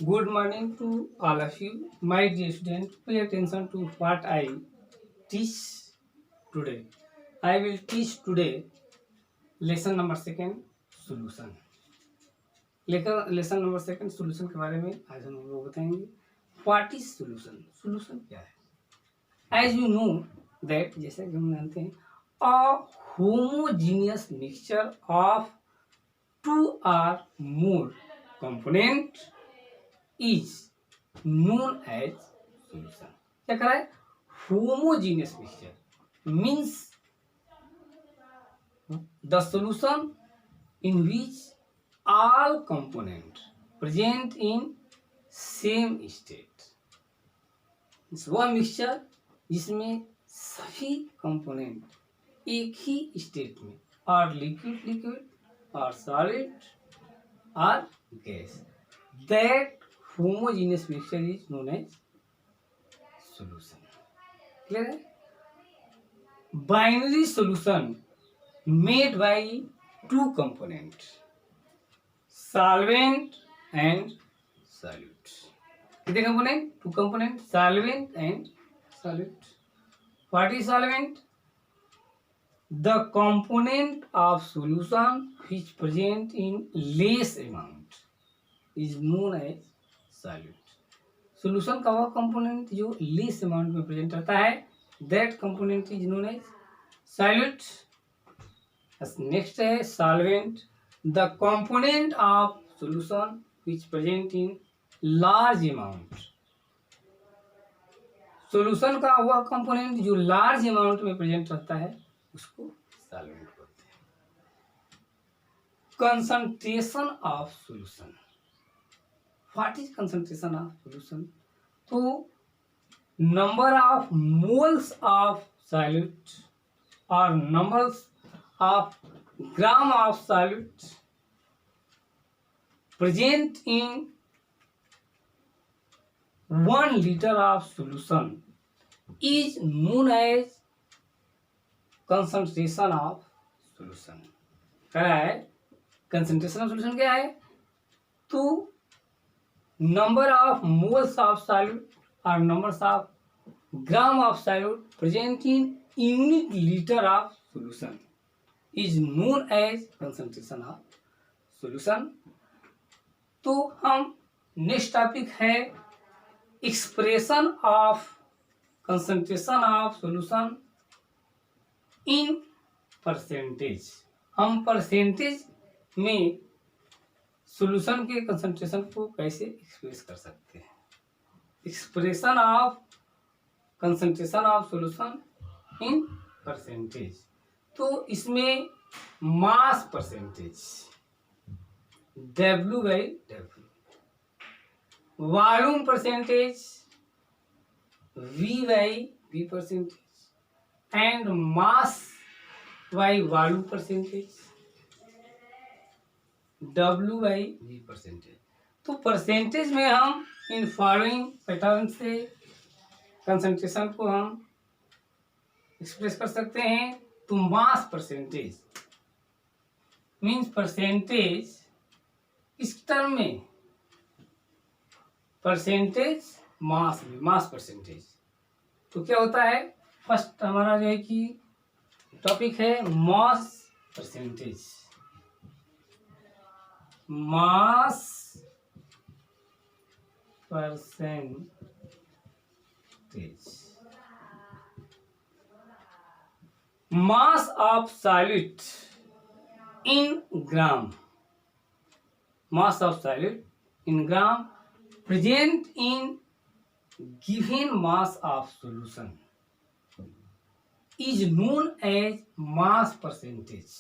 Good morning to all of you. My dear students, pay attention to what I teach today. I will teach today lesson number second solution. Lesson number second solution के बारे में आज हम लोग बताएंगे. What is solution? Solution क्या है? As you know that, जैसे कि हम जानते हैं, a homogeneous mixture of two or more component is known as solution. क्या करा है? Homogeneous mixture means the solution in which all component present in same state. वह मिक्सचर जिसमें सभी कंपोनेंट एक ही स्टेट में, और लिक्विड लिक्विड और सॉलिड और gas, that homogeneous mixture is known as solution. Clear है? Binary solution made by two component, solvent and solute. कितने component? Two component, solvent and solute. What is solvent? The component of solution which present in less amount is known as solute. Solution का वह component जो less amount में present रहता है, that component is known as solute. Next है solvent. The component of solution which present in large amount. Solution का वह component जो लार्ज अमाउंट में प्रेजेंट रहता है उसको सॉल्वेंट बोलते हैं. Concentration of solution. What is concentration of solution? तो number of moles of solute और numbers of gram of solute present in 1 liter of solution is known as concentration of solution. क्या है? concentration of solution क्या है? तो number of moles of solute or numbers of gram of solute present in unit liter of solution is known as concentration of solution. तो हम next topic है expression of concentration of solution in percentage. हम percentage में solution के concentration को कैसे express कर सकते हैं. Expression of concentration of solution in percentage. तो इसमें mass percentage W by W, volume percentage V by V percentage, and mass by volume percentage W by V percentage. तो परसेंटेज में हम इन फॉलोइंग पैटर्न से concentration को हम express कर सकते हैं. तो मास परसेंटेज मीन्स परसेंटेज इस टर्म में, परसेंटेज मास में, मास परसेंटेज. तो क्या होता है? फर्स्ट हमारा जो है कि टॉपिक है mass percentage. Mass percentage. Mass of solute in gram. Mass of solute in gram present in given mass of solution is known as mass percentage.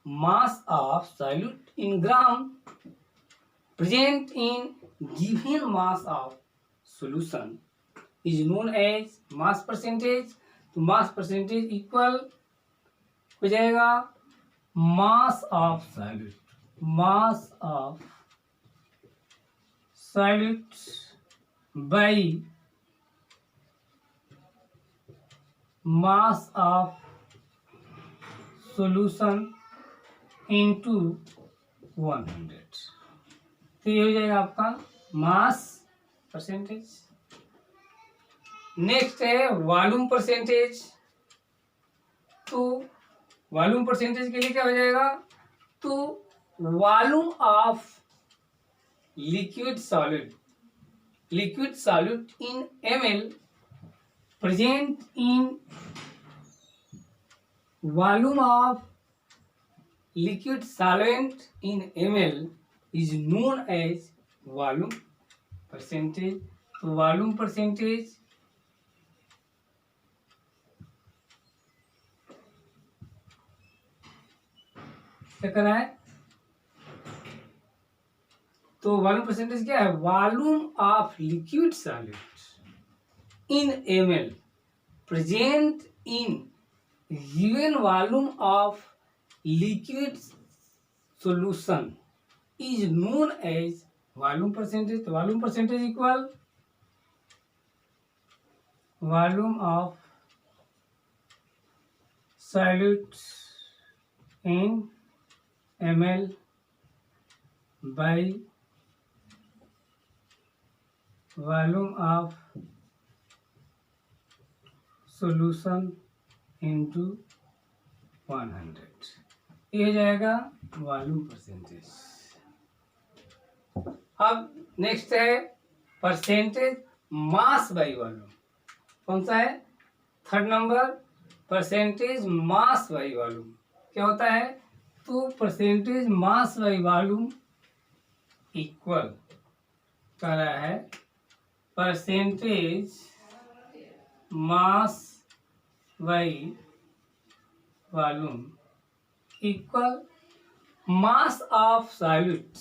Mass of solute in gram present in given mass of solution is known as mass percentage. तो mass percentage equal हो जाएगा mass of solute, mass of solute by mass of solution into 100. तो ये हो जाएगा आपका mass percentage. Next है volume percentage. तो वॉल्यूम परसेंटेज के लिए क्या हो जाएगा, तो volume of liquid solid in ml present in volume of liquid solvent in ml is known as volume percentage। तो वॉल्यूम परसेंटेज क्या करना है, तो वॉल्यूम परसेंटेज क्या है, volume of liquid solid in ml present in given volume of liquid solution is known as volume percentage। तो volume percentage equal volume of solute in ml by volume of solution into 100। ये हो जाएगा volume percentage. अब next है percentage mass by volume. कौन सा है, third number, percentage mass by volume. क्या होता है, तो percentage mass by volume equal कर रहा है percentage mass by volume equal mass of solute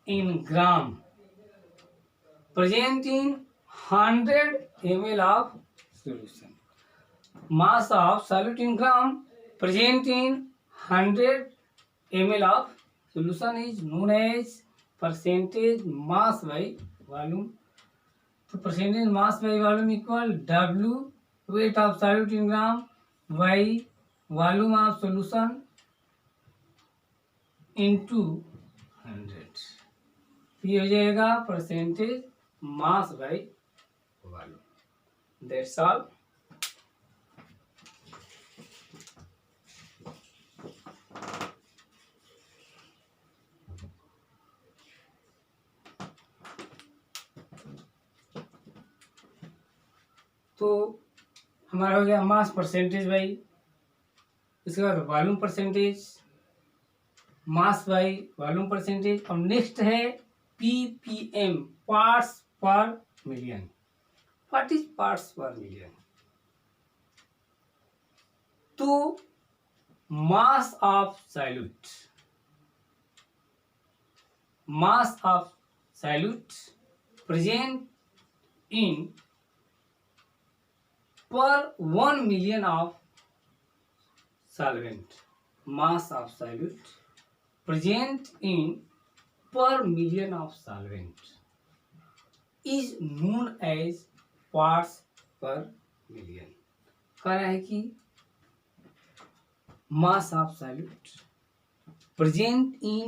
in gram present in 100 ml of solution। mass of solute in gram present in 100 ml of solution is known as percentage mass by volume। तो percentage mass by volume equal W weight of solute in gram by volume of solution into 100। ये हो जाएगा percentage mass by volume. That's all. तो हमारा हो गया mass percentage by, इसके बाद volume percentage, mass by volume percentage. और नेक्स्ट है ppm, पार्ट्स पर मिलियन। व्हाट इज पार्ट्स पर मिलियन, तो mass of solute present in पर 1 million of solvent। mass of solute present in per million of solvent is known as parts per million। कह रहा है कि mass of solute present in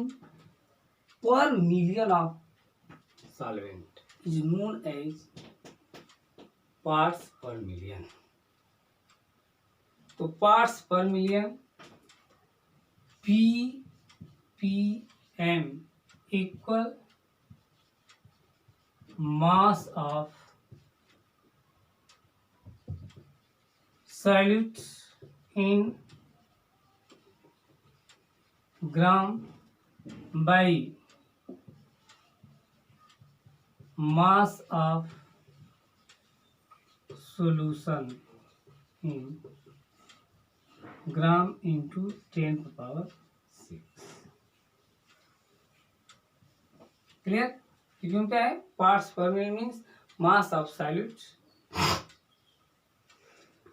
per million of solvent is known as parts per million। तो parts per million ppm equal mass of solute in gram by mass of solution in gram into 10⁶। Clear. क्यों क्या है, parts पर million means mass of solute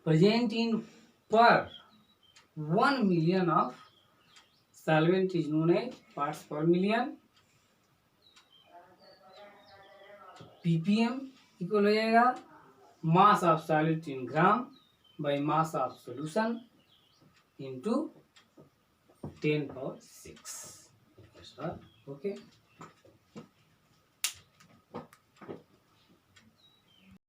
present in पर 1 million of solvent is known as parts per million। ppm equal हो जाएगा mass of solute in gram by mass of solution into 10⁶। Okay.